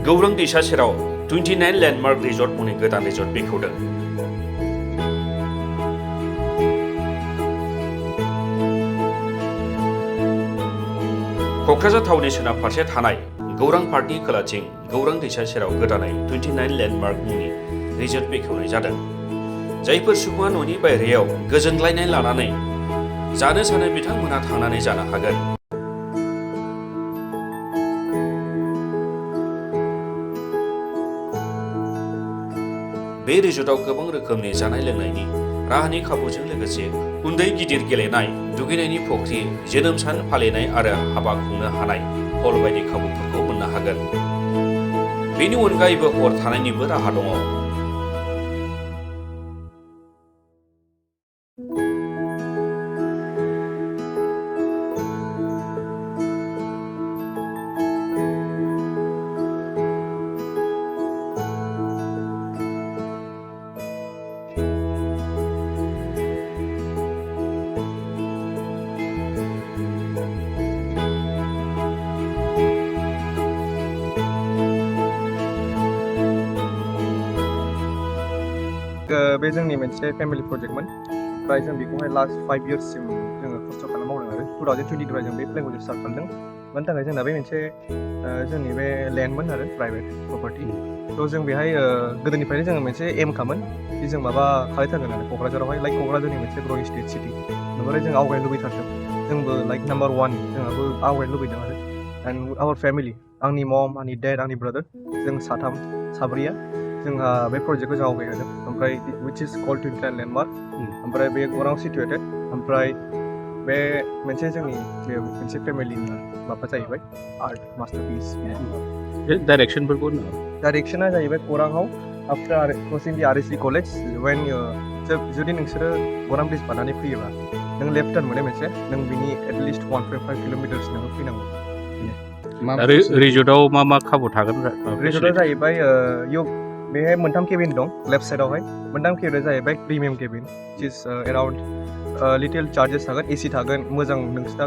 गौरां दैसा सेराव 29 लेन्डमार्क रिजर्ट मुंनि गोदान रिजर्ट बेखेवदों। क'क्राझार टाउननि सोनाब फारसे थानाय गौरां पार्कनि खोलाथिं गौरां दैसा सेराव गोदानै 29 लेन्डमार्क मुंनि रिजर्ट बेखेवनाय जादों। जायफोर सुबुङा न'नि बायह्रायाव गोजोनग्लायनाय लानानै जानो सानो बिथांमोनहा थांनानै जानो हागोन। बे रिजर्टआव गोबां रोखोमनि जानाय लोंनायनि राहानि खाबुजों लोगोसे उन्दै गिदिर गेलेनाय, दुगैनायनि फुख्रि, जोनोम सान फालिनाय आरो हाबा खुंनो हानाय हल बायदि खाबुफोरखौ मोननो हागोन। बेनि अनगायैबो हर थानायनिबो राहा दङ। बे जोंनि मोनसे फेमिलि प्रजेक्टमोन। ओमफ्राय जों बेखौहाय लास्ट 5 इयार्ससिम जोङो खस्थ' खालाममावदों आरो 2022 जों बे प्लेनखौ जों स्टार्ट खालामदों। मानि थाखाय जोंना बे मोनसे जोंनि बे लेन्डमोन आरो प्राइभेट प्रपार्टि। थ' जों बेहाय गोदोनिफ्रायनो जोङो मोनसे एम खामोन कि जों माबा खालायथारगोन आरो क'क्राझारावहाय लाइक क'क्राझारनि मोनसे ग्र'इं स्टेट सिटि ओमफ्राय जों आवगायनो लुबैथारदों। जोंबो लाइक नाम्बार 1 जोंहाबो आवगायनो लुबैदों आरो एन्ड आवार फेमिलि, आंनि मम, आंनि डेड, आंनि ब्रादार, जों साब्रैया जोंहा बे प्रजेक्टखौ जों आवगायहोदों। ओमफ्राय विच इज कल्ड 29 लेन्डमार्क। ओमफ्राय बे गौरां सिटुएटेड। ओमफ्राय बे मोनसे जोंनि बे मोनसे फेमिलिनि माबा जाहैबाय आर्ट मास्टारपिस। डाइरेक्शना जाहैबाय गौराङाव after crossing the RSC college when जुदि नोंसोरो गौरां ब्रिज बारनानै फैयोबा नों लेफ्ट टार्न मोनो मोनसे, नों बिनि एटलिस्ट 1.5 किल'मिटार्स नोङो फैनांगौ। रिजर्टआव मा खाबु थागोन? रिजर्टआ जाहैबाय बेहाय मोनथाम केबिन दं लेफ्ट साइडआवहाय। मोनथाम केबिना जाहैबाय premium cabin, which is around little charges थागोन, एसि थागोन, मोजां नोंसिना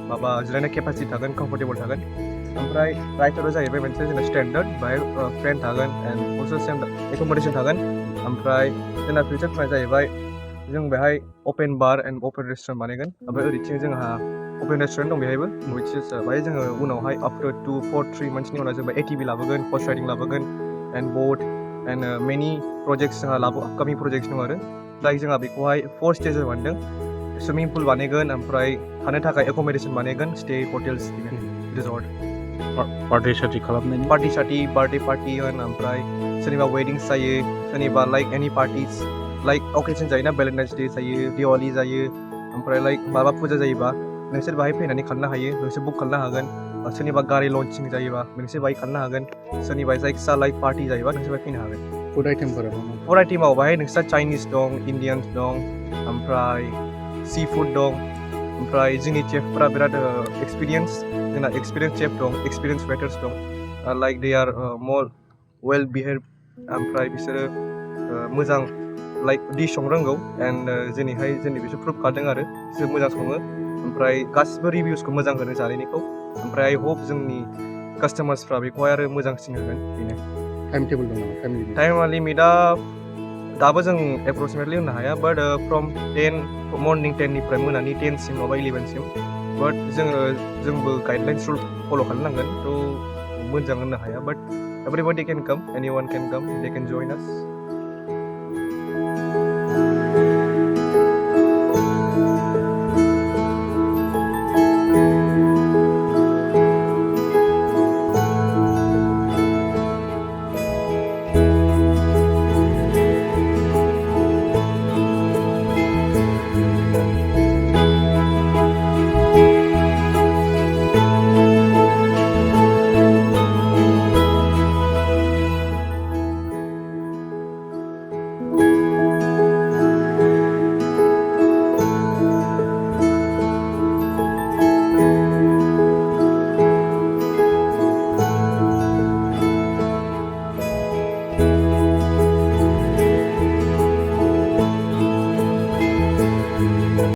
माबा जिरायनाय केपासिटि थागोन, कम्फर्टेबल थागोन। ओमफ्राय राइटआव जाहैबाय मोनसे जोंना स्टेन्डार्ड, बाहाय फेन थागोन एन्ड अलसो सेम एकमडेसन थागोन। ओमफ्राय जोंना फिउचार प्लान जाहैबाय जों बेहाय अपेन बार एन्ड अपेन रेस्टुरेन्ट बानायगोन। ओमफ्राय ओरैथिं जोंहा अपेन रेस्टुरेन्ट दं बेहायबो, विच इज बाहाय जोङो उनावहाय आफ्टार 2-4-3 मान्थ्सनि उनाव जों ATV लाबोगोन, हर्स राइडिं लाबोगोन एन्ड बोट एन्ड मेनि प्रजेक्ट्स जोंहा आपकामिं प्रजेक्ट्स दं आरो जाय जोंहा बेखौहाय 4 स्टेजआव बानायदों। सुइमिं पुल बानायगोन, ओमफ्राय थानो थाखाय एकमडेसन बानायगोन, स्टे हटेल्स रिजर्ट। पार्टि सार्टि खालामनायनि बार्थडे पार्टि होन, ओमफ्राय सोरनिबा वेडिंस जायो, सोरनिबा लाइक एनि पार्टिस लाइक अकेसन जायोना, भेलेन्टाइन्स डे जायो, दिवालि जायो, ओमफ्राय लाइक माबा फुजा जायोबा नोंसोर बाहाय फैनानै खालामनो हायो, नोंसोर बुक खालामनो हागोन। सोरनिबा गारि लन्चिं जायोबा नोंसोर बाहाय खालामनो हागोन। सोरनिबा जायखिया लाइक पार्टि जायोबा नोंसोर बाहाय फैनो हागोन। फुड आइटेमाव बाहाय नोंस्रा चाइनिस दं, इन्डियान्स दं, ओमफ्राय सी फुड दं। ओमफ्राय जोंनि चेफफोरा बिराद एक्सपिरियेन्स, जोंना एक्सपिरियेन्स चेफ दं, एक्सपिरियेन्स वेटार्स दं। लाइक दे आर मर वेल बिहेभ, ओमफ्राय बिसोरो मोजां लाइक डिश संनो रोंगौ एन्ड जोंनि बिसोर प्रुभ खालामदों आरो बिसोर मोजां सङो। ओमफ्राय गासिबो रिभिउसखौ मोजां होनो जानायनिखौ। ओमफ्राय आइ होप जोंनि कास्टमार्सफ्रा बेखौहाय आरो मोजांसिन होगोन। बेनो टाइम टेबोल दं नामा? टाइम लिमिटआ दाबो जों एप्रक्सिमेटलि होननो हाया, बाट फ्रम मर्निं 10निफ्राय मोनानि 10सिम माबा 11सिम। बाट जोंबो गाइडलाइन्स रुल फल' खालामनांगोन, थ' मोजां होननो हाया। बाट एभरिबडी केन कम, एनिवान केन कम, दे केन जइन आस।